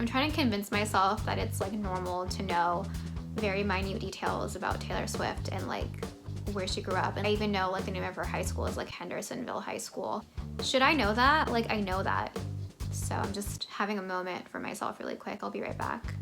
I'm trying to convince myself that it's like normal to know very minute details about Taylor Swift and like where she grew up. And I even know like the name of her high school is like Hendersonville High School. Should I know that? Like, I know that. So I'm just having a moment for myself really quick. I'll be right back.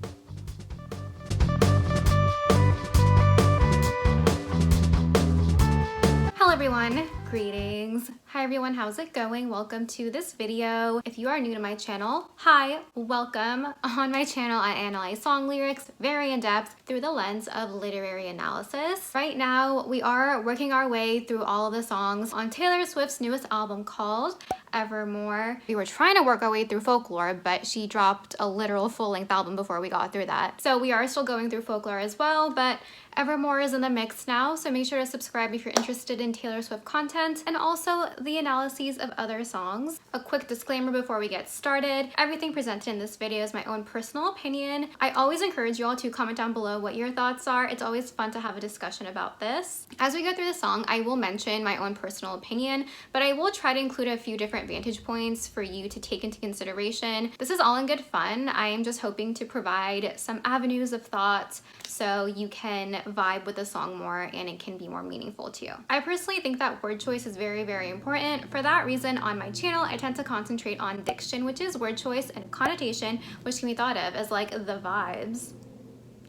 Hello everyone, greetings. Hi everyone, how's it going? Welcome to this video. If you are new to my channel, hi, welcome. On my channel, I analyze song lyrics very in depth through the lens of literary analysis. Right now, we are working our way through all of the songs on Taylor Swift's newest album called Evermore. We were trying to work our way through Folklore, but she dropped a literal full-length album before we got through that. So we are still going through Folklore as well, but Evermore is in the mix now, so make sure to subscribe if you're interested in Taylor Swift content and also the analyses of other songs. A quick disclaimer before we get started, everything presented in this video is my own personal opinion. I always encourage you all to comment down below what your thoughts are. It's always fun to have a discussion about this. As we go through the song, I will mention my own personal opinion, but I will try to include a few different vantage points for you to take into consideration. This is all in good fun. I am just hoping to provide some avenues of thought so you can vibe with the song more and it can be more meaningful to you. I personally think that word choice is very, very important. For that reason, on my channel, I tend to concentrate on diction, which is word choice, and connotation, which can be thought of as like the vibes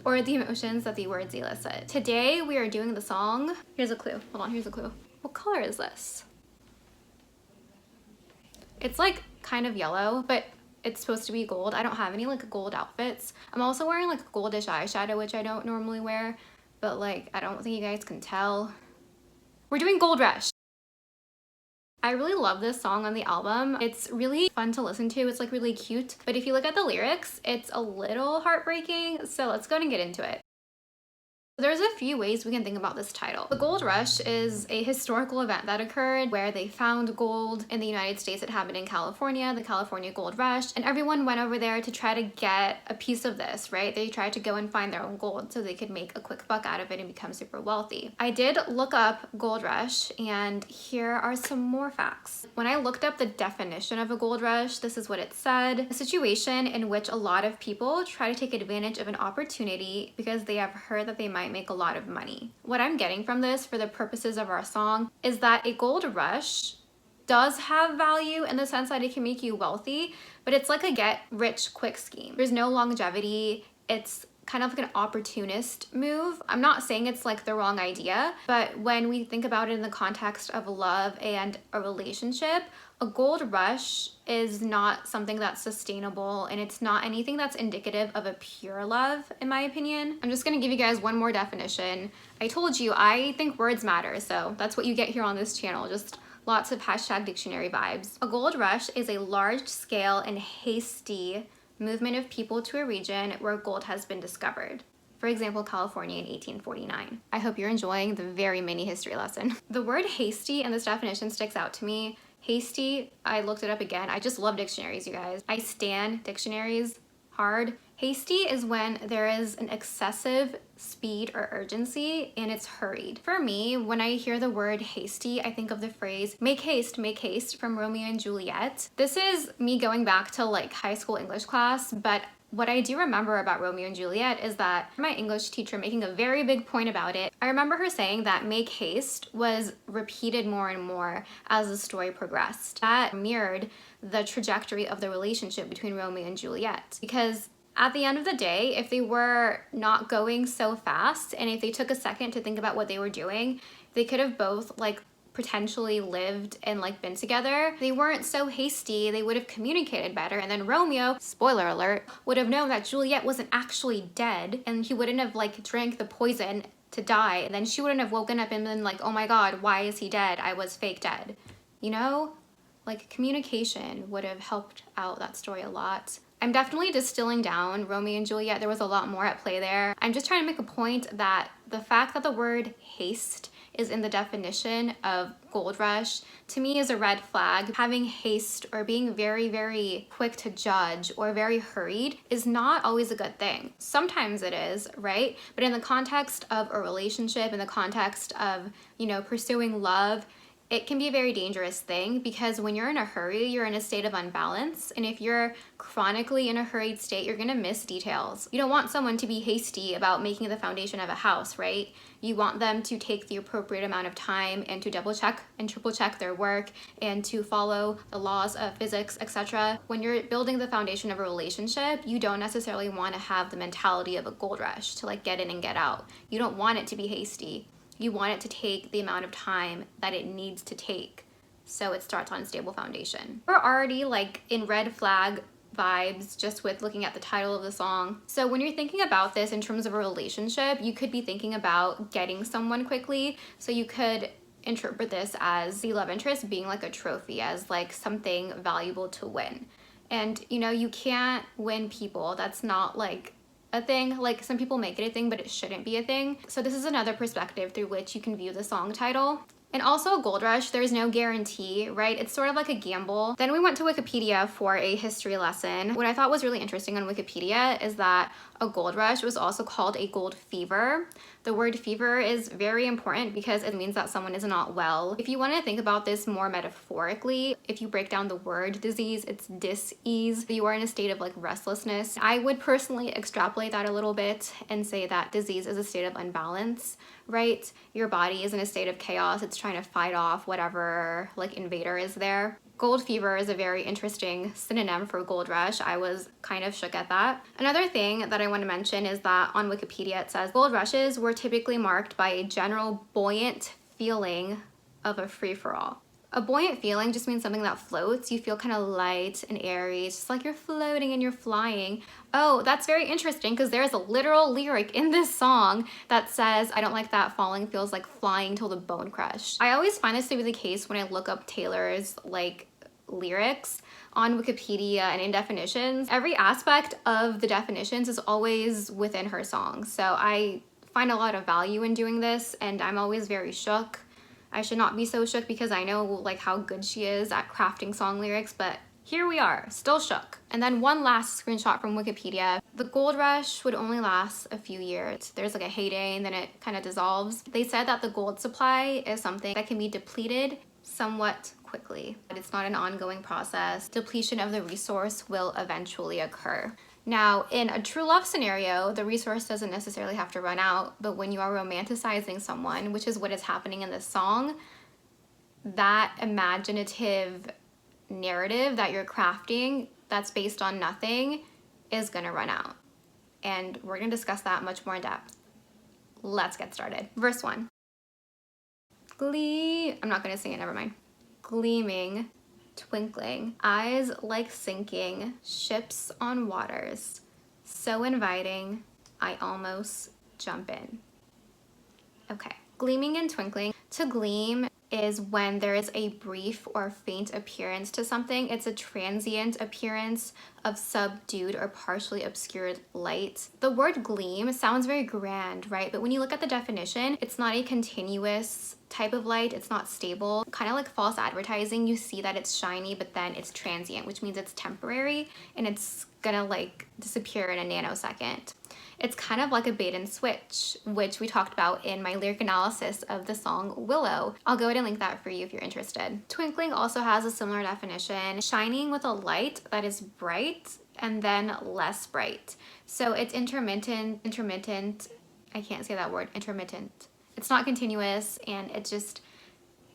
or the emotions that the words elicit. Today, we are doing the song. Here's a clue. Hold on, here's a clue. What color is this? It's like kind of yellow, but it's supposed to be gold. I don't have any like gold outfits. I'm also wearing like goldish eyeshadow, which I don't normally wear, but like I don't think you guys can tell. We're doing Gold Rush. I really love this song on the album. It's really fun to listen to. It's like really cute, but if you look at the lyrics, it's a little heartbreaking. So let's go ahead and get into it. There's a few ways we can think about this title. The Gold Rush is a historical event that occurred where they found gold in the United States. It happened in California, the California Gold Rush, and everyone went over there to try to get a piece of this, right? They tried to go and find their own gold so they could make a quick buck out of it and become super wealthy. I did look up Gold Rush, and here are some more facts. When I looked up the definition of a gold rush, this is what it said: a situation in which a lot of people try to take advantage of an opportunity because they have heard that they might make a lot of money. What I'm getting from this for the purposes of our song is that a gold rush does have value in the sense that it can make you wealthy, but it's like a get rich quick scheme. There's no longevity. It's kind of like an opportunist move. I'm not saying it's like the wrong idea, but when we think about it in the context of love and a relationship, a gold rush is not something that's sustainable, and it's not anything that's indicative of a pure love, in my opinion. I'm just gonna give you guys one more definition. I told you I think words matter, so that's what you get here on this channel, just lots of hashtag dictionary vibes. A gold rush is a large scale and hasty movement of people to a region where gold has been discovered. For example, California in 1849. I hope you're enjoying the very mini history lesson. The word hasty in this definition sticks out to me. Hasty, I looked it up again. I just love dictionaries, you guys. I stan dictionaries hard. Hasty is when there is an excessive speed or urgency and it's hurried. For me, when I hear the word hasty, I think of the phrase make haste from Romeo and Juliet. This is me going back to like high school English class, but what I do remember about Romeo and Juliet is that my English teacher making a very big point about it. I remember her saying that make haste was repeated more and more as the story progressed. That mirrored the trajectory of the relationship between Romeo and Juliet, because at the end of the day, if they were not going so fast and if they took a second to think about what they were doing, they could have both like potentially lived and like been together. They weren't so hasty. They would have communicated better, and then Romeo, spoiler alert, would have known that Juliet wasn't actually dead, and he wouldn't have like drank the poison to die, and then she wouldn't have woken up and been like, oh my god, why is he dead? I was fake dead. You know, like communication would have helped out that story a lot. I'm definitely distilling down Romeo and Juliet. There was a lot more at play there. I'm just trying to make a point that the fact that the word haste is in the definition of gold rush, to me is a red flag. Having haste or being very, very quick to judge or very hurried is not always a good thing. Sometimes it is, right? But in the context of a relationship, in the context of, you know, pursuing love, it can be a very dangerous thing because when you're in a hurry, you're in a state of unbalance. And if you're chronically in a hurried state, you're gonna miss details. You don't want someone to be hasty about making the foundation of a house, right? You want them to take the appropriate amount of time and to double check and triple check their work and to follow the laws of physics, etc. When you're building the foundation of a relationship, you don't necessarily want to have the mentality of a gold rush to like get in and get out. You don't want it to be hasty. You want it to take the amount of time that it needs to take so it starts on a stable foundation. We're already like in red flag vibes just with looking at the title of the song. So when you're thinking about this in terms of a relationship, you could be thinking about getting someone quickly. So you could interpret this as the love interest being like a trophy, as like something valuable to win. And you know, you can't win people. That's not like a thing. Like some people make it a thing, but it shouldn't be a thing. So this is another perspective through which you can view the song title. And also a gold rush, there's no guarantee, right? It's sort of like a gamble. Then we went to Wikipedia for a history lesson. What I thought was really interesting on Wikipedia is that a gold rush was also called a gold fever. The word fever is very important because it means that someone is not well. If you want to think about this more metaphorically, if you break down the word disease, it's dis-ease. You are in a state of like restlessness. I would personally extrapolate that a little bit and say that disease is a state of unbalance, right? Your body is in a state of chaos. It's trying to fight off whatever like invader is there. Gold fever is a very interesting synonym for gold rush. I was kind of shook at that. Another thing that I want to mention is that on Wikipedia it says gold rushes were typically marked by a general buoyant feeling of a free-for-all. A buoyant feeling just means something that floats. You feel kind of light and airy. It's just like you're floating and you're flying. Oh, that's very interesting because there's a literal lyric in this song that says, I don't like that falling feels like flying till the bone crushed. I always find this to be the case when I look up Taylor's like lyrics on Wikipedia and in definitions. Every aspect of the definitions is always within her songs. So I find a lot of value in doing this and I'm always very shook. I should not be so shook because I know like how good she is at crafting song lyrics, but here we are, still shook. And then one last screenshot from Wikipedia. The gold rush would only last a few years. There's like a heyday and then it kind of dissolves. They said that the gold supply is something that can be depleted somewhat quickly, but it's not an ongoing process. Depletion of the resource will eventually occur. Now, in a true love scenario, the resource doesn't necessarily have to run out, but when you are romanticizing someone, which is what is happening in this song, that imaginative narrative that you're crafting that's based on nothing is gonna run out. And we're gonna discuss that much more in depth. Let's get started. Verse 1. I'm not gonna sing it, never mind. Gleaming, twinkling, eyes like sinking, ships on waters, so inviting, I almost jump in. Okay, gleaming and twinkling. To gleam is when there is a brief or faint appearance to something. It's a transient appearance of subdued or partially obscured light. The word gleam sounds very grand, right? But when you look at the definition, it's not a continuous type of light. It's not stable. Kind of like false advertising, you see that it's shiny, but then it's transient, which means it's temporary and it's gonna like disappear in a nanosecond. It's kind of like a bait and switch, which we talked about in my lyric analysis of the song Willow. I'll go ahead and link that for you if you're interested. Twinkling also has a similar definition, shining with a light that is bright and then less bright. So it's intermittent, I can't say that word, intermittent. It's not continuous and it just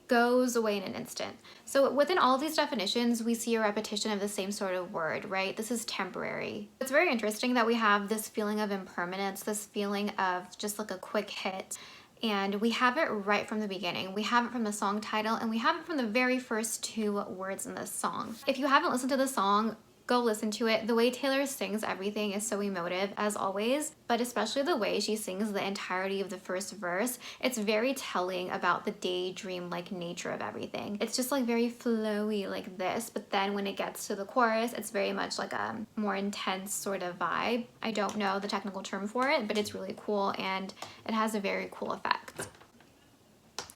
goes away in an instant. So within all of these definitions, we see a repetition of the same sort of word, right? This is temporary. It's very interesting that we have this feeling of impermanence, this feeling of just like a quick hit. And we have it right from the beginning. We have it from the song title and we have it from the very first two words in this song. If you haven't listened to the song, go listen to it. The way Taylor sings everything is so emotive as always, but especially the way she sings the entirety of the first verse, it's very telling about the daydream-like nature of everything. It's just like very flowy like this, but then when it gets to the chorus, it's very much like a more intense sort of vibe. I don't know the technical term for it, but it's really cool and it has a very cool effect.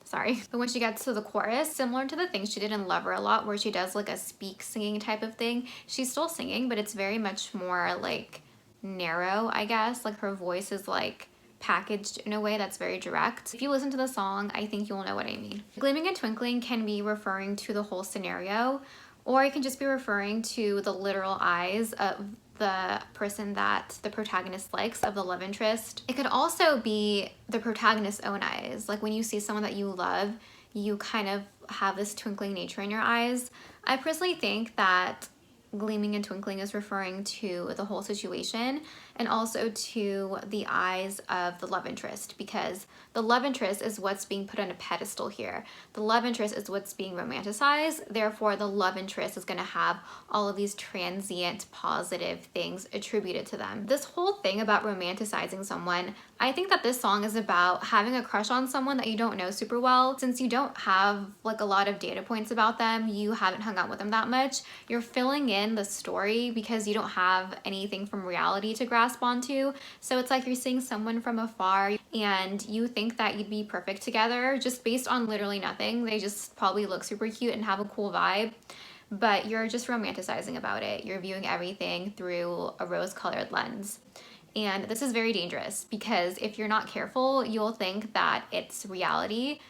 Sorry. But when she gets to the chorus, similar to the thing she did in Lover a lot, where she does like a speak singing type of thing, she's still singing, but it's very much more like narrow, I guess. Like her voice is like packaged in a way that's very direct. If you listen to the song, I think you'll know what I mean. Gleaming and twinkling can be referring to the whole scenario, or it can just be referring to the literal eyes of the person that the protagonist likes, of the love interest. It could also be the protagonist's own eyes. Like when you see someone that you love, you kind of have this twinkling nature in your eyes. I personally think that gleaming and twinkling is referring to the whole situation and also to the eyes of the love interest, because the love interest is what's being put on a pedestal here. The love interest is what's being romanticized. Therefore, the love interest is going to have all of these transient positive things attributed to them. This whole thing about romanticizing someone, I think that this song is about having a crush on someone that you don't know super well. Since you don't have like a lot of data points about them, you haven't hung out with them that much, you're filling in the story because you don't have anything from reality to grasp onto. So it's like you're seeing someone from afar and you think that you'd be perfect together just based on literally nothing. They just probably look super cute and have a cool vibe, but you're just romanticizing about it. You're viewing everything through a rose-colored lens. And this is very dangerous because if you're not careful, you'll think that it's reality,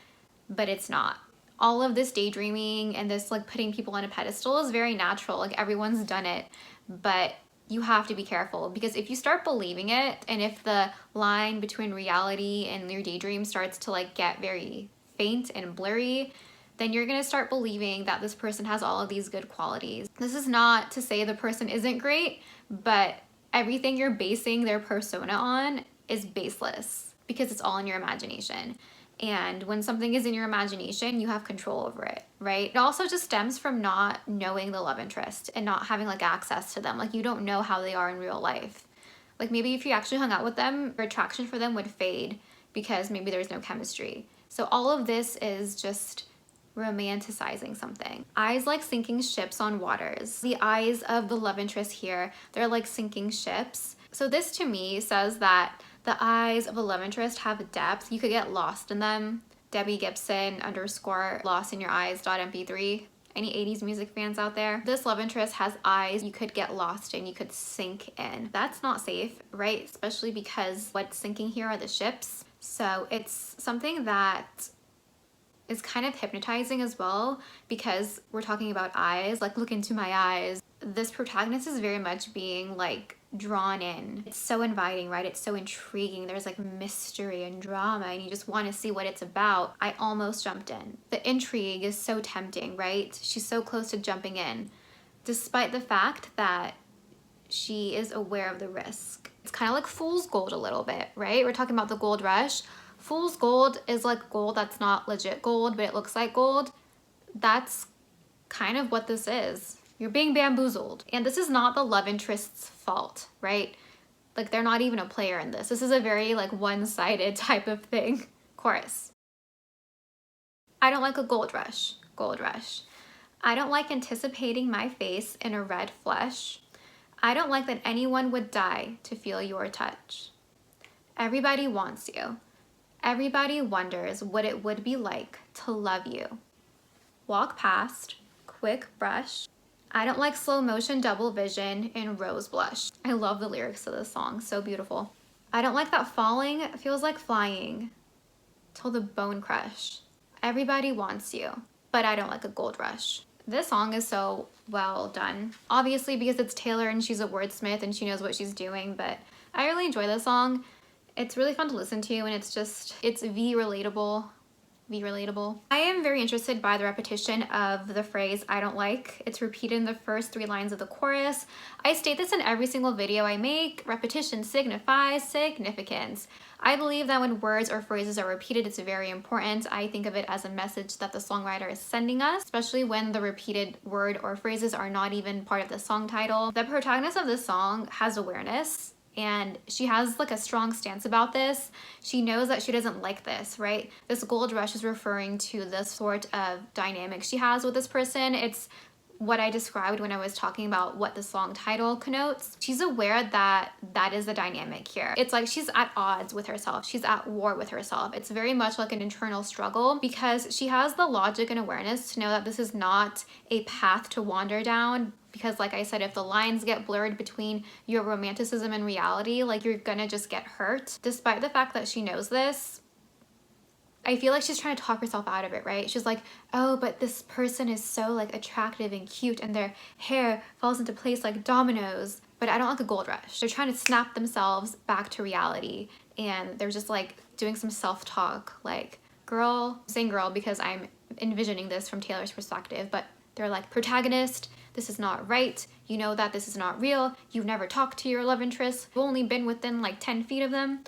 but it's not. All of this daydreaming and this like putting people on a pedestal is very natural. Like everyone's done it, but you have to be careful because if you start believing it, and if the line between reality and your daydream starts to like get very faint and blurry, then you're gonna start believing that this person has all of these good qualities. This is not to say the person isn't great, but everything you're basing their persona on is baseless because it's all in your imagination. And when something is in your imagination, you have control over it, right? It also just stems from not knowing the love interest and not having like access to them. Like you don't know how they are in real life. Like maybe if you actually hung out with them, your attraction for them would fade because maybe there's no chemistry. So all of this is just romanticizing something. Eyes like sinking ships on waters. The eyes of the love interest here, they're like sinking ships. So this to me says that the eyes of a love interest have depth. You could get lost in them. Debbie Gibson _ lost in your eyes.mp3. Any 80s music fans out there? This love interest has eyes you could get lost in, you could sink in. That's not safe, right? Especially because what's sinking here are the ships. So it's something that is kind of hypnotizing as well because we're talking about eyes, like look into my eyes. This protagonist is very much being like drawn in. It's so inviting, right? It's so intriguing. There's like mystery and drama and you just want to see what it's about. I almost jumped in. The intrigue is so tempting, right? She's so close to jumping in, despite the fact that she is aware of the risk. It's kind of like fool's gold a little bit, right? We're talking about the gold rush. Fool's gold is like gold that's not legit gold, but it looks like gold. That's kind of what this is. You're being bamboozled. And this is not the love interest's fault, right? Like they're not even a player in this. This is a very like one-sided type of thing. Chorus. I don't like a gold rush. Gold rush. I don't like anticipating my face in a red flesh. I don't like that anyone would die to feel your touch. Everybody wants you. Everybody wonders what it would be like to love you. Walk past, quick brush. I don't like slow motion double vision in rose blush. I love the lyrics of this song, so beautiful. I don't like that falling feels like flying till the bone crush. Everybody wants you, but I don't like a gold rush. This song is so well done. Obviously because it's Taylor and she's a wordsmith and she knows what she's doing, but I really enjoy this song. It's really fun to listen to and it's relatable. I am very interested by the repetition of the phrase I don't like. It's repeated in the first 3 lines of the chorus. I state this in every single video I make. Repetition signifies significance. I believe that when words or phrases are repeated, it's very important. I think of it as a message that the songwriter is sending us, especially when the repeated word or phrases are not even part of the song title. The protagonist of this song has awareness and she has like a strong stance about this. She knows that she doesn't like this, right? This gold rush is referring to the sort of dynamic she has with this person. It's what I described when I was talking about what the song title connotes. She's aware that that is the dynamic here. It's like she's at odds with herself. She's at war with herself. It's very much like an internal struggle because she has the logic and awareness to know that this is not a path to wander down because like I said, if the lines get blurred between your romanticism and reality, like you're gonna just get hurt. Despite the fact that she knows this, I feel like she's trying to talk herself out of it, right? She's like, oh, but this person is so like attractive and cute and their hair falls into place like dominoes, but I don't like a gold rush. They're trying to snap themselves back to reality, and they're just like doing some self-talk, like, girl, I'm saying girl because I'm envisioning this from Taylor's perspective, but they're like, protagonist, this is not right. You know that this is not real. You've never talked to your love interest. You've only been within like 10 feet of them.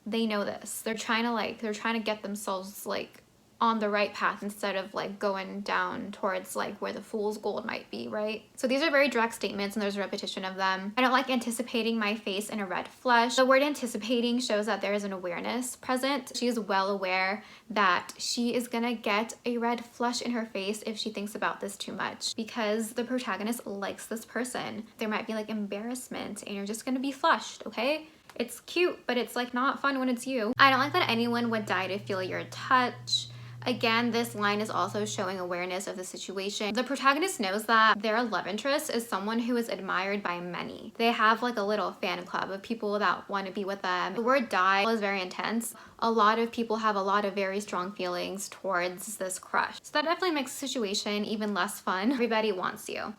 They know this. They're trying to get themselves like on the right path instead of like going down towards like where the fool's gold might be, right? So these are very direct statements and there's a repetition of them. I don't like anticipating my face in a red flush. The word anticipating shows that there is an awareness present. She is well aware that she is gonna get a red flush in her face if she thinks about this too much, because the protagonist likes this person. There might be like embarrassment and you're just gonna be flushed, okay? It's cute, but it's like not fun when it's you. I don't like that anyone would die to feel your touch. Again, this line is also showing awareness of the situation. The protagonist knows that their love interest is someone who is admired by many. They have like a little fan club of people that want to be with them. The word die is very intense. A lot of people have a lot of very strong feelings towards this crush. So that definitely makes the situation even less fun. Everybody wants you.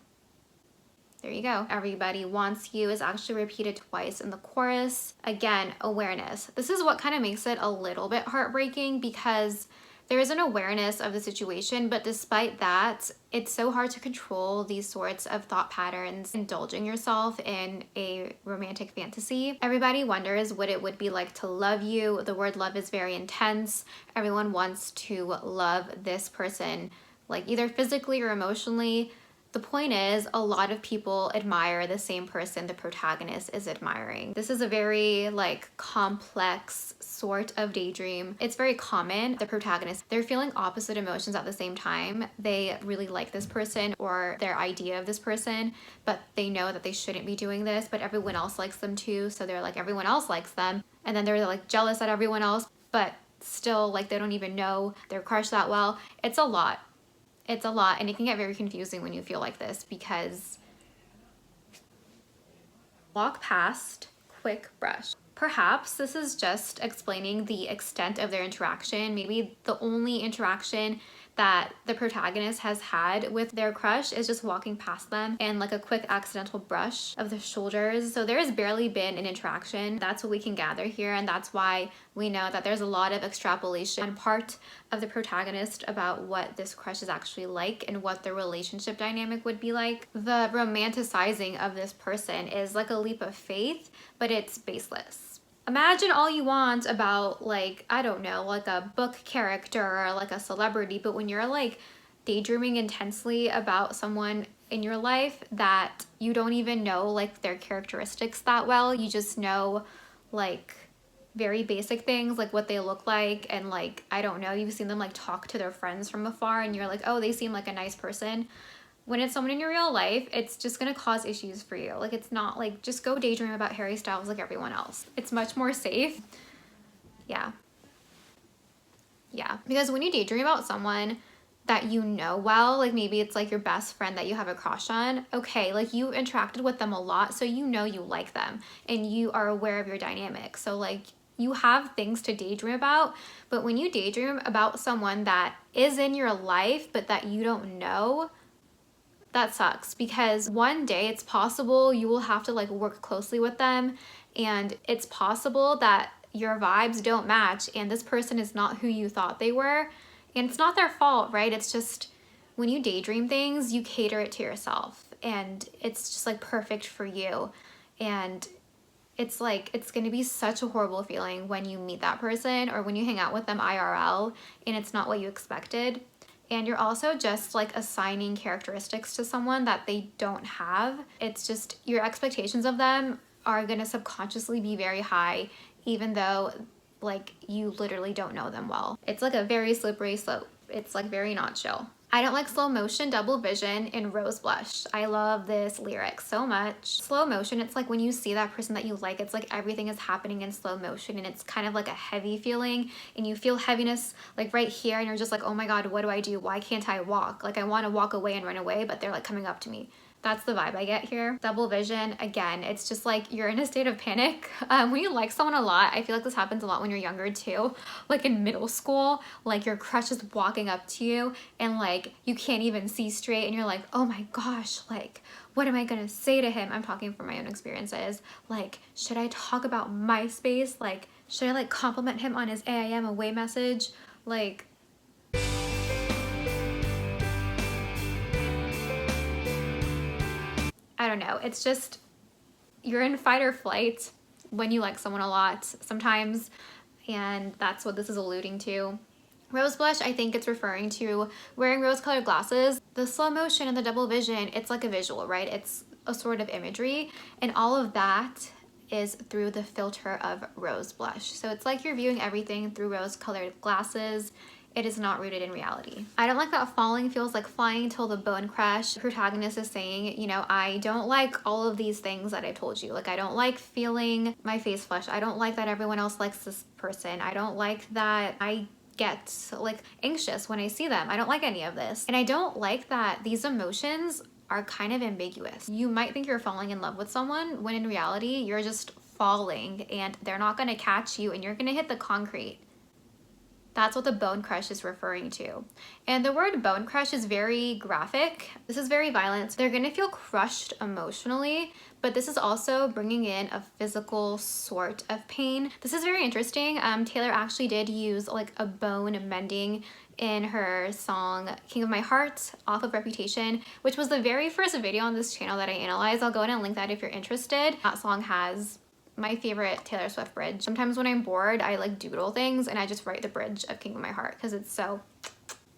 There you go. Everybody wants you is actually repeated twice in the chorus. Again, awareness. This is what kind of makes it a little bit heartbreaking, because there is an awareness of the situation, but despite that, it's so hard to control these sorts of thought patterns, indulging yourself in a romantic fantasy. Everybody wonders what it would be like to love you. The word love is very intense. Everyone wants to love this person, like either physically or emotionally. The point is, a lot of people admire the same person the protagonist is admiring. This is a very like complex sort of daydream. It's very common. The protagonist, they're feeling opposite emotions at the same time. They really like this person or their idea of this person, but they know that they shouldn't be doing this, but everyone else likes them too. So they're like, everyone else likes them. And then they're like jealous at everyone else, but still like they don't even know their crush that well. It's a lot. It's a lot, and it can get very confusing when you feel like this, because walk past, quick brush. Perhaps this is just explaining the extent of their interaction. Maybe the only interaction that the protagonist has had with their crush is just walking past them and like a quick accidental brush of the shoulders. So there has barely been an interaction. That's what we can gather here, and that's why we know that there's a lot of extrapolation on part of the protagonist about what this crush is actually like and what the relationship dynamic would be like. The romanticizing of this person is like a leap of faith, but it's baseless. Imagine all you want about like, I don't know, like a book character or like a celebrity, but when you're like daydreaming intensely about someone in your life that you don't even know like their characteristics that well, you just know like very basic things like what they look like, and like, I don't know, you've seen them like talk to their friends from afar and you're like, oh, they seem like a nice person. When it's someone in your real life, it's just gonna cause issues for you. Like, it's not like, just go daydream about Harry Styles like everyone else. It's much more safe. Yeah. Yeah, because when you daydream about someone that you know well, like maybe it's like your best friend that you have a crush on, okay, like you interacted with them a lot, so you know you like them and you are aware of your dynamic. So like, you have things to daydream about, but when you daydream about someone that is in your life but that you don't know, that sucks, because one day it's possible you will have to like work closely with them, and it's possible that your vibes don't match and this person is not who you thought they were, and it's not their fault, right? It's just when you daydream things, you cater it to yourself and it's just like perfect for you, and it's like, it's gonna be such a horrible feeling when you meet that person or when you hang out with them IRL and it's not what you expected. And you're also just like assigning characteristics to someone that they don't have. It's just your expectations of them are gonna subconsciously be very high, even though like you literally don't know them well. It's like a very slippery slope. It's like very not chill. I don't like slow motion, double vision, and rose blush. I love this lyric so much. Slow motion, it's like when you see that person that you like, it's like everything is happening in slow motion and it's kind of like a heavy feeling and you feel heaviness like right here and you're just like, oh my God, what do I do? Why can't I walk? Like I want to walk away and run away, but they're like coming up to me. That's the vibe I get here. Double vision, again, it's just like you're in a state of panic. When you like someone a lot, I feel like this happens a lot when you're younger too. Like in middle school, like your crush is walking up to you and like you can't even see straight and you're like, oh my gosh, like what am I gonna say to him? I'm talking from my own experiences. Like, should I talk about MySpace? Like, should I like compliment him on his AIM away message? Like, I don't know. It's just, you're in fight or flight when you like someone a lot sometimes, and that's what this is alluding to. Rose blush, I think it's referring to wearing rose-colored glasses. The slow motion and the double vision, it's like a visual, right? It's a sort of imagery, and all of that is through the filter of rose blush. So it's like you're viewing everything through rose-colored glasses. It is not rooted in reality. I don't like that falling feels like flying till the bone crash. The protagonist is saying, you know, I don't like all of these things that I told you. Like, I don't like feeling my face flush. I don't like that everyone else likes this person. I don't like that I get like anxious when I see them. I don't like any of this. And I don't like that these emotions are kind of ambiguous. You might think you're falling in love with someone when in reality you're just falling and they're not gonna catch you and you're gonna hit the concrete. That's what the bone crush is referring to. And the word bone crush is very graphic. This is very violent. They're gonna feel crushed emotionally, but this is also bringing in a physical sort of pain. This is very interesting. Taylor actually did use like a bone mending in her song King of My Heart off of Reputation, which was the very first video on this channel that I analyzed. I'll go ahead and link that if you're interested. That song has my favorite Taylor Swift bridge. Sometimes when I'm bored, I like doodle things and I just write the bridge of King of My Heart because it's so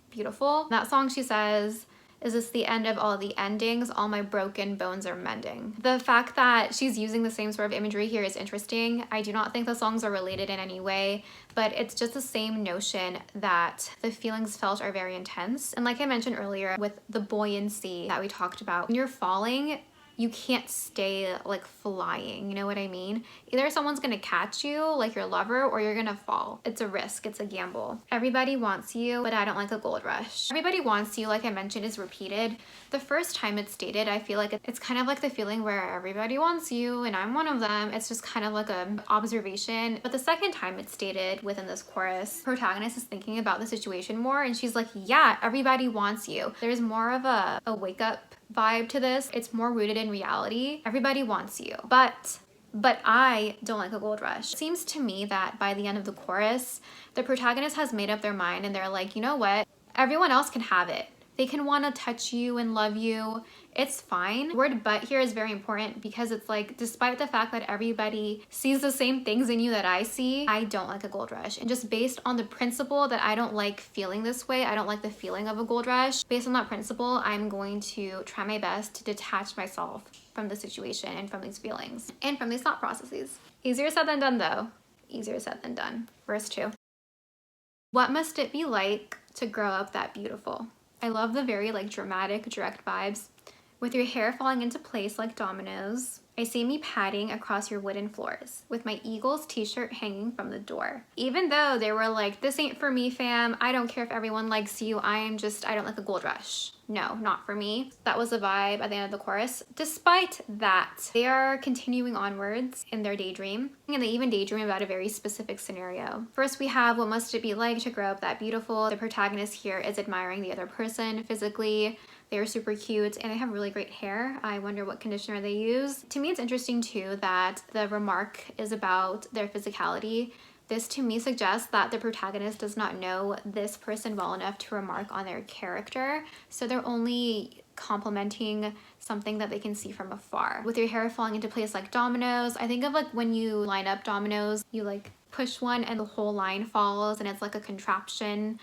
beautiful. That song, she says, is this the end of all the endings? All my broken bones are mending. The fact that she's using the same sort of imagery here is interesting. I do not think the songs are related in any way, but it's just the same notion that the feelings felt are very intense. And like I mentioned earlier with the buoyancy that we talked about, when you're falling, you can't stay like flying, you know what I mean? Either someone's gonna catch you, like your lover, or you're gonna fall. It's a risk, it's a gamble. Everybody wants you, but I don't like a gold rush. Everybody wants you, like I mentioned, is repeated. The first time it's stated, I feel like it's kind of like the feeling where everybody wants you and I'm one of them. It's just kind of like an observation. But the second time it's stated within this chorus, protagonist is thinking about the situation more and she's like, yeah, everybody wants you. There's more of a wake up vibe to this. It's more rooted in reality. Everybody wants you, but I don't like a gold rush. It seems to me that by the end of the chorus, the protagonist has made up their mind and they're like, you know what? Everyone else can have it. They can want to touch you and love you. It's fine. The word but here is very important because it's like, despite the fact that everybody sees the same things in you that I see, I don't like a gold rush. And just based on the principle that I don't like feeling this way, I don't like the feeling of a gold rush, based on that principle, I'm going to try my best to detach myself from the situation and from these feelings and from these thought processes. Easier said than done though. Easier said than done. Verse 2. What must it be like to grow up that beautiful? I love the very like dramatic, direct vibes. With your hair falling into place like dominoes, I see me padding across your wooden floors with my Eagles t-shirt hanging from the door. Even though they were like, this ain't for me, fam. I don't care if everyone likes you. I don't like a gold rush. No, not for me. That was the vibe at the end of the chorus. Despite that, they are continuing onwards in their daydream, and they even daydream about a very specific scenario. First, we have what must it be like to grow up that beautiful. The protagonist here is admiring the other person physically. They're super cute and they have really great hair. I wonder what conditioner they use. To me, it's interesting too that the remark is about their physicality. This to me suggests that the protagonist does not know this person well enough to remark on their character. So they're only complimenting something that they can see from afar. With your hair falling into place like dominoes, I think of like when you line up dominoes, you like push one and the whole line falls and it's like a contraption.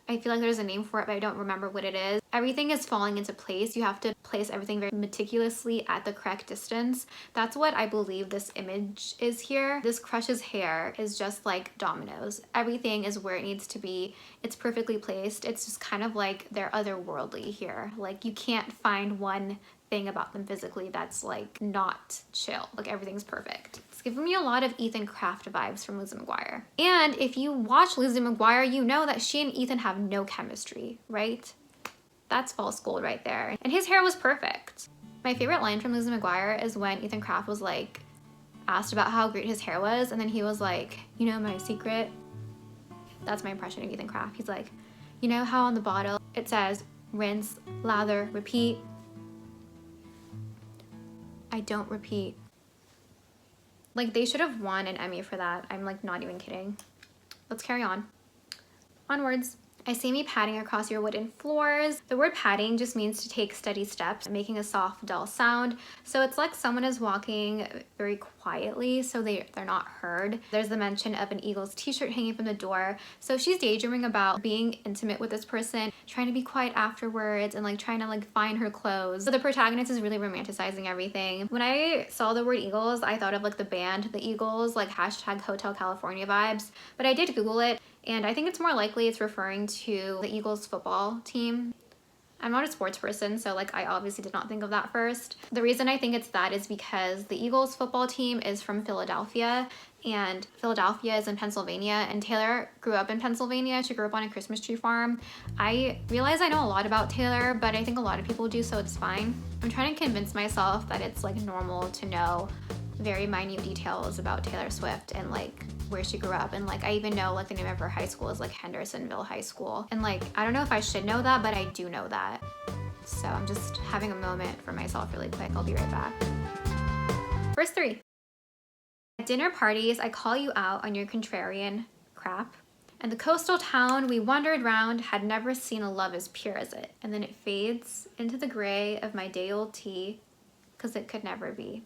I feel like there's a name for it, but I don't remember what it is. Everything is falling into place. You have to place everything very meticulously at the correct distance. That's what I believe this image is here. This crush's hair is just like dominoes. Everything is where it needs to be. It's perfectly placed. It's just kind of like they're otherworldly here. Like you can't find one thing about them physically that's like not chill. Like everything's perfect. It's giving me a lot of Ethan Kraft vibes from Lizzie McGuire. And if you watch Lizzie McGuire, you know that she and Ethan have no chemistry, right? That's false gold right there. And his hair was perfect. My favorite line from Lizzie McGuire is when Ethan Kraft was like asked about how great his hair was, and then he was like, you know my secret? That's my impression of Ethan Kraft. He's like, you know how on the bottle it says rinse, lather, repeat? I don't repeat. Like they should have won an Emmy for that. I'm like not even kidding. Let's carry on. Onwards. I see me padding across your wooden floors. The word padding just means to take steady steps, making a soft, dull sound. So it's like someone is walking very quietly, so they're not heard. There's the mention of an Eagles t-shirt hanging from the door. So she's daydreaming about being intimate with this person, trying to be quiet afterwards, and like trying to like find her clothes. So the protagonist is really romanticizing everything. When I saw the word Eagles, I thought of like the band, the Eagles, like hashtag Hotel California vibes. But I did Google it, and I think it's more likely it's referring to the Eagles football team. I'm not a sports person, so like I obviously did not think of that first. The reason I think it's that is because the Eagles football team is from Philadelphia, and Philadelphia is in Pennsylvania, and Taylor grew up in Pennsylvania. She grew up on a Christmas tree farm. I realize I know a lot about Taylor, but I think a lot of people do, so it's fine. I'm trying to convince myself that it's like normal to know very minute details about Taylor Swift and like where she grew up, and like I even know like the name of her high school is like Hendersonville High School, and like I don't know if I should know that, but I do know that. So I'm just having a moment for myself really quick. I'll be right back. Verse 3. At dinner parties, I call you out on your contrarian crap. And the coastal town we wandered round had never seen a love as pure as it. And then it fades into the gray of my day-old tea, 'cause it could never be.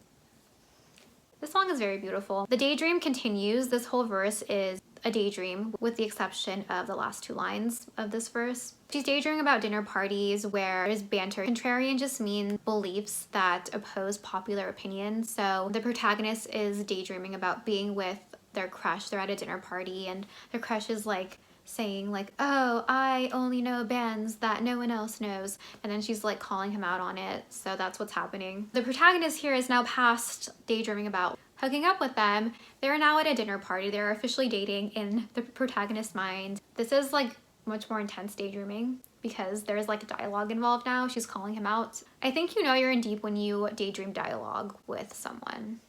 This song is very beautiful. The daydream continues. This whole verse is a daydream with the exception of the last two lines of this verse. She's daydreaming about dinner parties where there's banter. Contrarian just means beliefs that oppose popular opinion. So the protagonist is daydreaming about being with their crush. They're at a dinner party and their crush is like saying like, oh, I only know bands that no one else knows, and then she's like calling him out on it. So that's what's happening. The protagonist here is now past daydreaming about hooking up with them. They're now at a dinner party. They're officially dating in the protagonist's mind. This is like much more intense daydreaming because there's like dialogue involved now. She's calling him out. I think you know you're in deep when you daydream dialogue with someone.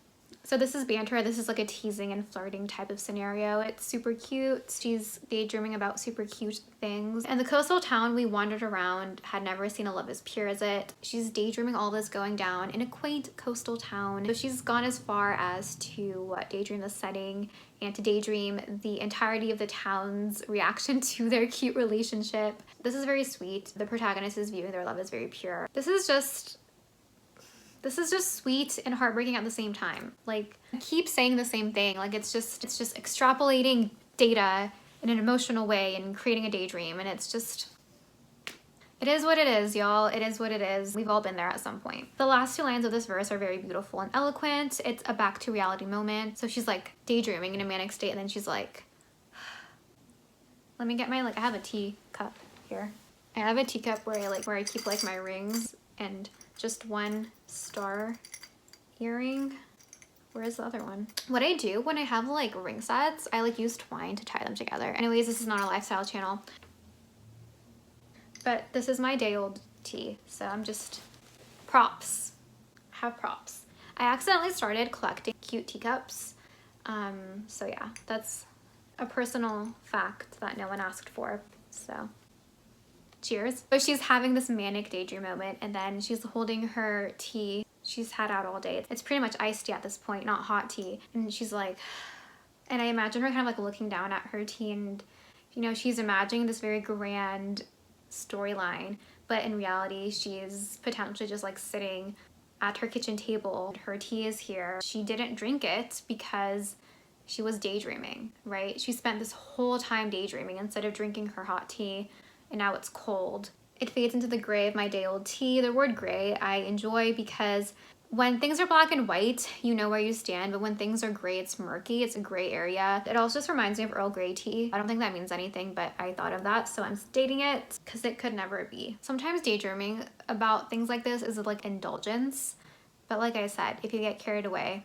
So this is banter. This is like a teasing and flirting type of scenario. It's super cute. She's daydreaming about super cute things. And the coastal town we wandered around had never seen a love as pure as it. She's daydreaming all this going down in a quaint coastal town. So she's gone as far as to daydream the setting and to daydream the entirety of the town's reaction to their cute relationship. This is very sweet. The protagonist is viewing their love as very pure. This is just sweet and heartbreaking at the same time. Like, I keep saying the same thing. Like, it's just extrapolating data in an emotional way and creating a daydream. And it's just, it is what it is, y'all. It is what it is. We've all been there at some point. The last two lines of this verse are very beautiful and eloquent. It's a back to reality moment. So she's like daydreaming in a manic state, and then she's like, let me get my, like, I have a teacup here. I have a teacup where I keep like my rings and just one star earring. Where is the other one? What I do when I have like ring sets, I like use twine to tie them together. Anyways, this is not a lifestyle channel. But this is my day old tea. So I'm just props. I have props. I accidentally started collecting cute teacups. So yeah, that's a personal fact that no one asked for. So cheers. So she's having this manic daydream moment, and then she's holding her tea she's had out all day. It's pretty much iced tea at this point, not hot tea. And she's like, and I imagine her kind of like looking down at her tea, and you know, she's imagining this very grand storyline, but in reality, she's potentially just like sitting at her kitchen table. Her tea is here. She didn't drink it because she was daydreaming, right? She spent this whole time daydreaming instead of drinking her hot tea. and now it's cold. It fades into the gray of my day old tea. The word gray I enjoy because when things are black and white, you know where you stand, but when things are gray, it's murky, it's a gray area. It also just reminds me of Earl Grey tea. I don't think that means anything, but I thought of that, so I'm stating it because it could never be. Sometimes daydreaming about things like this is like indulgence, but like I said, if you get carried away,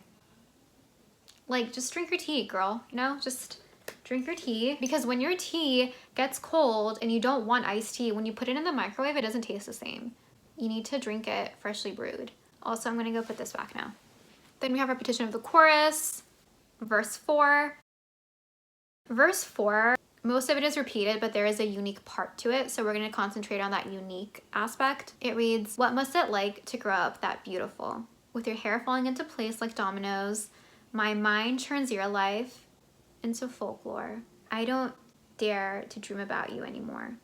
like just drink your tea, girl, you know, just drink your tea, because when your tea gets cold and you don't want iced tea, when you put it in the microwave, it doesn't taste the same. You need to drink it freshly brewed. Also, I'm gonna go put this back now. Then we have repetition of the chorus, verse 4. Verse 4, most of it is repeated, but there is a unique part to it, so we're gonna concentrate on that unique aspect. It reads, "What must it like to grow up that beautiful? With your hair falling into place like dominoes, my mind turns your life into folklore. I don't dare to dream about you anymore."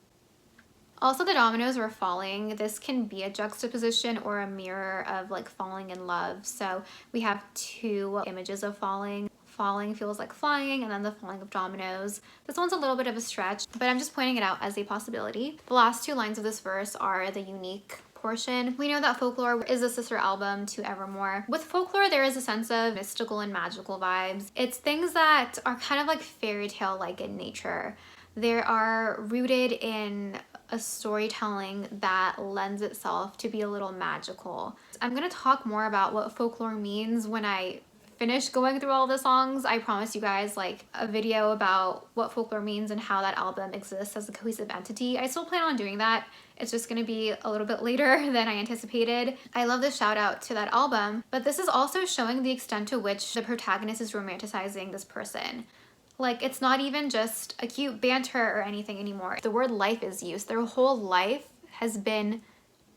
Also, the dominoes were falling. This can be a juxtaposition or a mirror of like falling in love. So we have two images of falling. Falling feels like flying, and then the falling of dominoes. This one's a little bit of a stretch, but I'm just pointing it out as a possibility. The last two lines of this verse are the unique portion. We know that Folklore is a sister album to Evermore. With Folklore, there is a sense of mystical and magical vibes. It's things that are kind of like fairy tale-like in nature. They are rooted in a storytelling that lends itself to be a little magical. I'm gonna talk more about what folklore means when I finish going through all the songs. I promise you guys like a video about what folklore means and how that album exists as a cohesive entity. I still plan on doing that. It's just gonna be a little bit later than I anticipated. I love the shout out to that album, but this is also showing the extent to which the protagonist is romanticizing this person. Like, it's not even just a cute banter or anything anymore. The word life is used. Their whole life has been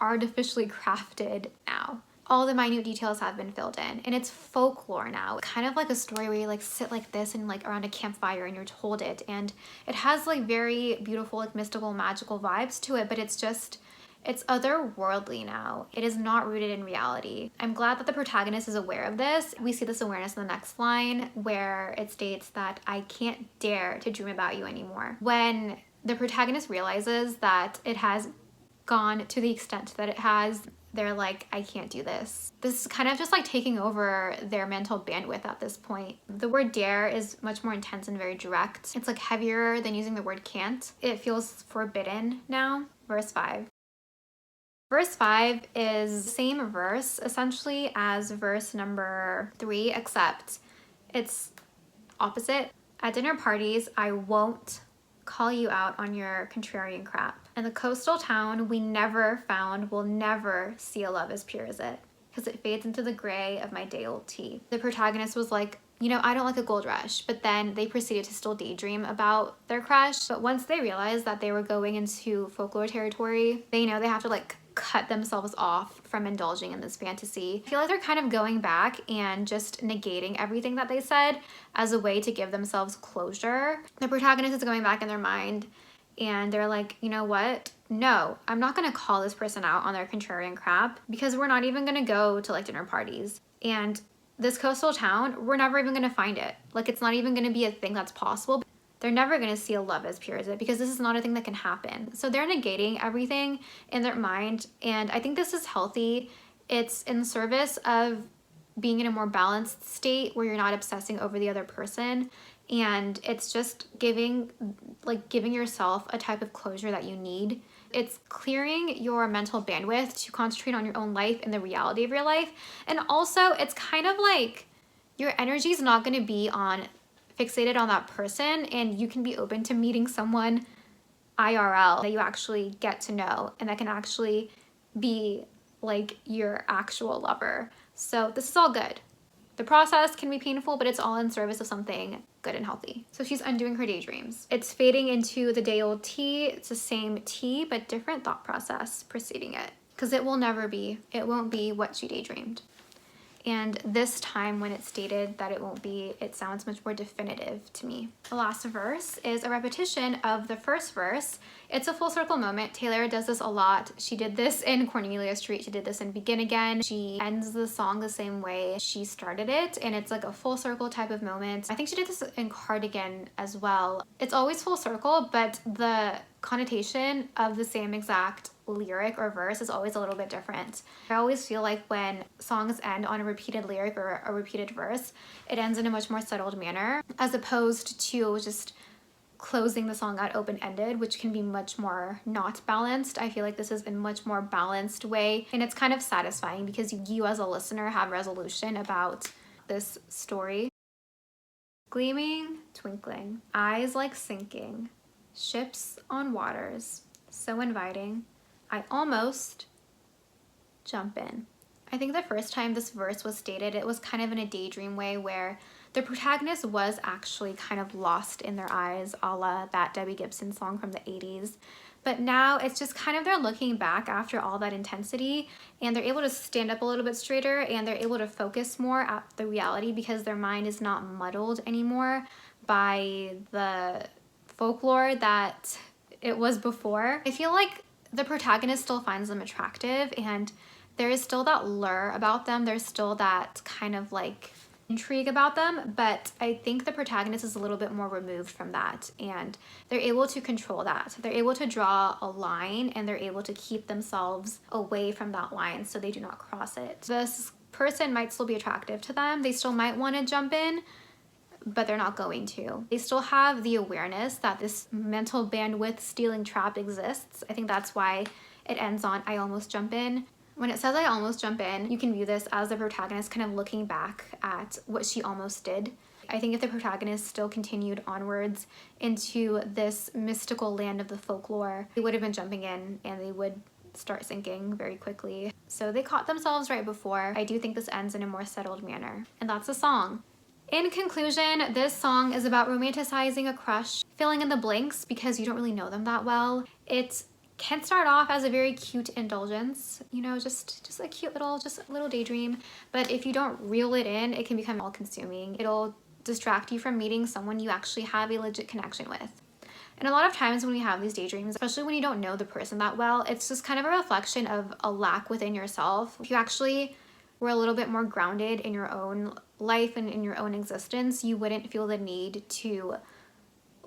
artificially crafted now. All the minute details have been filled in, and it's folklore now. Kind of like a story where you like sit like this and like around a campfire and you're told it, and it has like very beautiful, like mystical, magical vibes to it, but it's otherworldly now. It is not rooted in reality. I'm glad that the protagonist is aware of this. We see this awareness in the next line where it states that I can't dare to dream about you anymore. When the protagonist realizes that it has gone to the extent that it has, they're like, I can't do this. This is kind of just like taking over their mental bandwidth at this point. The word dare is much more intense and very direct. It's like heavier than using the word can't. It feels forbidden now. Verse 5. Verse 5 is the same verse essentially as verse number 3, except it's opposite. At dinner parties, I won't call you out on your contrarian crap. And the coastal town we never found will never see a love as pure as it, because it fades into the gray of my day old tea. The protagonist was like, you know, I don't like a gold rush, but then they proceeded to still daydream about their crush. But once they realized that they were going into folklore territory, they know they have to like cut themselves off from indulging in this fantasy. I feel like they're kind of going back and just negating everything that they said as a way to give themselves closure. The protagonist is going back in their mind and they're like, you know what? No, I'm not gonna call this person out on their contrarian crap, because we're not even gonna go to like dinner parties. And this coastal town, we're never even gonna find it. Like, it's not even gonna be a thing that's possible. They're never gonna see a love as pure as it, because this is not a thing that can happen. So they're negating everything in their mind, and I think this is healthy. It's in service of being in a more balanced state where you're not obsessing over the other person, and it's just giving yourself a type of closure that you need. It's clearing your mental bandwidth to concentrate on your own life and the reality of your life. And also, it's kind of like your energy is not gonna be fixated on that person, and you can be open to meeting someone IRL that you actually get to know and that can actually be like your actual lover. So this is all good. The process can be painful, but it's all in service of something good and healthy. So she's undoing her daydreams. It's fading into the day old tea. It's the same tea, but different thought process preceding it, because it won't be what she daydreamed. And this time when it's stated that it won't be, it sounds much more definitive to me. The last verse is a repetition of the first verse. It's a full circle moment. Taylor does this a lot. She did this in Cornelia Street. She did this in Begin Again. She ends the song the same way she started it, and it's like a full circle type of moment. I think she did this in Cardigan as well. It's always full circle, but the connotation of the same exact lyric or verse is always a little bit different. I always feel like when songs end on a repeated lyric or a repeated verse, it ends in a much more settled manner as opposed to just closing the song out open-ended, which can be much more not balanced. I feel like this is a much more balanced way, and it's kind of satisfying because you as a listener have resolution about this story. Gleaming, twinkling, eyes like sinking, ships on waters, so inviting, I almost jump in. I think the first time this verse was stated, it was kind of in a daydream way where the protagonist was actually kind of lost in their eyes, a la that Debbie Gibson song from the 80s. But now it's just kind of they're looking back after all that intensity, and they're able to stand up a little bit straighter, and they're able to focus more at the reality because their mind is not muddled anymore by the folklore that it was before. I feel like the protagonist still finds them attractive, and there is still that lure about them. There's still that kind of like intrigue about them, but I think the protagonist is a little bit more removed from that, and they're able to control that. They're able to draw a line, and they're able to keep themselves away from that line so they do not cross it. This person might still be attractive to them. They still might want to jump in, but they're not going to. They still have the awareness that this mental bandwidth stealing trap exists. I think that's why it ends on I almost jump in. When it says I almost jump in, you can view this as the protagonist kind of looking back at what she almost did. I think if the protagonist still continued onwards into this mystical land of the folklore, they would have been jumping in and they would start sinking very quickly. So they caught themselves right before. I do think this ends in a more settled manner. And that's the song. In conclusion, this song is about romanticizing a crush, filling in the blanks because you don't really know them that well. It can start off as a very cute indulgence, you know, just a cute little daydream. But if you don't reel it in, it can become all-consuming. It'll distract you from meeting someone you actually have a legit connection with. And a lot of times when we have these daydreams, especially when you don't know the person that well, it's just kind of a reflection of a lack within yourself. If you actually were a little bit more grounded in your own life and in your own existence, you wouldn't feel the need to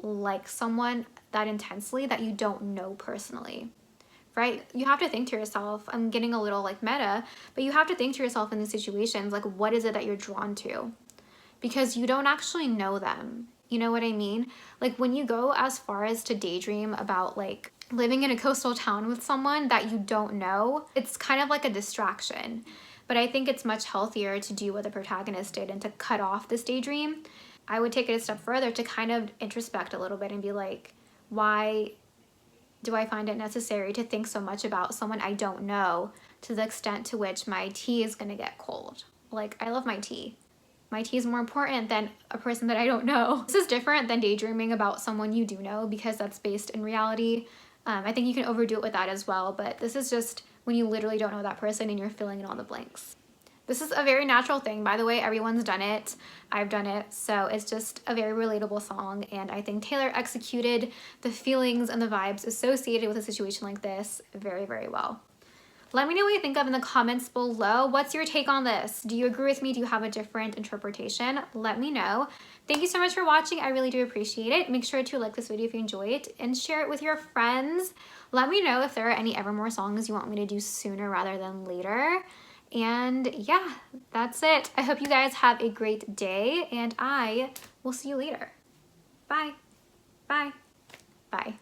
like someone that intensely that you don't know personally, right? You have to think to yourself, I'm getting a little like meta, but you have to think to yourself in these situations, like what is it that you're drawn to? Because you don't actually know them. You know what I mean? Like when you go as far as to daydream about like living in a coastal town with someone that you don't know, it's kind of like a distraction. But I think it's much healthier to do what the protagonist did and to cut off this daydream. I would take it a step further to kind of introspect a little bit and be like, why do I find it necessary to think so much about someone I don't know to the extent to which my tea is gonna get cold? Like, I love my tea. My tea is more important than a person that I don't know. This is different than daydreaming about someone you do know because that's based in reality. I think you can overdo it with that as well, but this is just when you literally don't know that person and you're filling in all the blanks. This is a very natural thing, by the way. Everyone's done it. I've done it. So it's just a very relatable song. And I think Taylor executed the feelings and the vibes associated with a situation like this very, very well. Let me know what you think of in the comments below. What's your take on this? Do you agree with me? Do you have a different interpretation? Let me know. Thank you so much for watching. I really do appreciate it. Make sure to like this video if you enjoy it and share it with your friends. Let me know if there are any Evermore songs you want me to do sooner rather than later. And yeah, that's it. I hope you guys have a great day, and I will see you later. Bye. Bye. Bye.